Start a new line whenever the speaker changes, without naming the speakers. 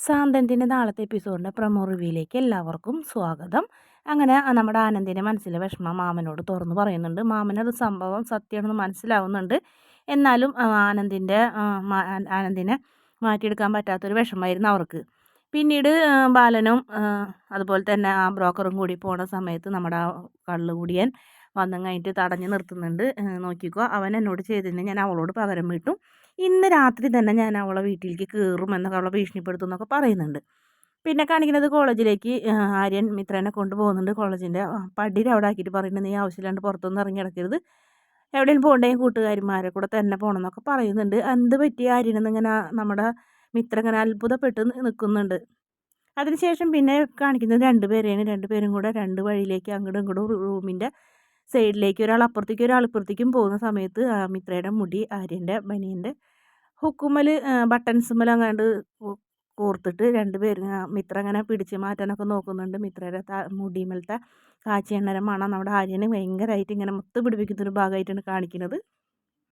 സാന്തനത്തിൻ്റെ നാളത്തെ എപ്പിസോഡിൻ്റെ പ്രൊമോ റിവ്യൂയിലേക്ക് എല്ലാവർക്കും സ്വാഗതം. അങ്ങനെ നമ്മുടെ ആനന്ദിൻ്റെ മനസ്സിലെ വിഷമം മാമനോട് തുറന്ന് പറയുന്നുണ്ട്. മാമനത് സംഭവം സത്യമാണെന്ന് മനസ്സിലാവുന്നുണ്ട്. എന്നാലും ആനന്ദിനെ മാറ്റിയെടുക്കാൻ പറ്റാത്തൊരു വിഷമമായിരുന്നു അവർക്ക്. പിന്നീട് ബാലനും അതുപോലെ തന്നെ ആ ബ്രോക്കറും കൂടി പോണ സമയത്ത് നമ്മുടെ ആ കള്ളുകുടിയൻ വന്നും കഴിഞ്ഞിട്ട് തടഞ്ഞു നിർത്തുന്നുണ്ട്. നോക്കിക്കോ, അവൻ എന്നോട് ചെയ്തതിന് ഞാൻ അവളോട് പകരം വീട്ടും. ഇന്ന് രാത്രി തന്നെ ഞാൻ അവളെ വീട്ടിലേക്ക് കയറും എന്നൊക്കെ അവളെ ഭീഷണിപ്പെടുത്തും എന്നൊക്കെ പറയുന്നുണ്ട്. പിന്നെ കാണിക്കുന്നത് കോളേജിലേക്ക് ആര്യൻ മിത്രനെ കൊണ്ടുപോകുന്നുണ്ട്. കോളേജിൻ്റെ പടിയിൽ അവിടെ ആക്കിയിട്ട് പറയുന്നത്, നീ ആവശ്യമില്ലാണ്ട് പുറത്തൊന്നും ഇറങ്ങി കിടക്കരുത്, എവിടെയും പോകണ്ടെങ്കിൽ കൂട്ടുകാരിമാരെ കൂടെ തന്നെ പോകണം എന്നൊക്കെ പറയുന്നുണ്ട്. എന്ത് പറ്റി ആര്യനെന്ന് ഇങ്ങനെ നമ്മുടെ മിത്ര ഇങ്ങനെ അത്ഭുതപ്പെട്ട് നിൽക്കുന്നുണ്ട്. അതിനുശേഷം പിന്നെ കാണിക്കുന്നത് രണ്ടുപേരും കൂടെ രണ്ട് വഴിയിലേക്ക് അങ്ങോട്ടും ഇങ്ങോട്ടും റൂമിൻ്റെ സൈഡിലേക്ക് ഒരാൾ അപ്പുറത്തേക്കും ഒരാൾ ഇപ്പുറത്തേക്കും പോകുന്ന സമയത്ത് മിത്രയുടെ മുടി ആര്യൻ്റെ ബനിയൻ്റെ ഹുക്കുമ്മൽ ബട്ടൺസുമ്മൽ അങ്ങാണ്ട് കോർത്തിട്ട് രണ്ടുപേരും മിത്ര അങ്ങനെ പിടിച്ച് മാറ്റാനൊക്കെ നോക്കുന്നുണ്ട്. മിത്രയുടെ മുടിമേലത്തെ കാച്ചിയ എണ്ണയുടെ മണം നമ്മുടെ ആര്യനെ ഭയങ്കരമായിട്ട് ഇങ്ങനെ മുത്ത് പിടിപ്പിക്കുന്നൊരു ഭാഗമായിട്ടാണ് കാണിക്കുന്നത്.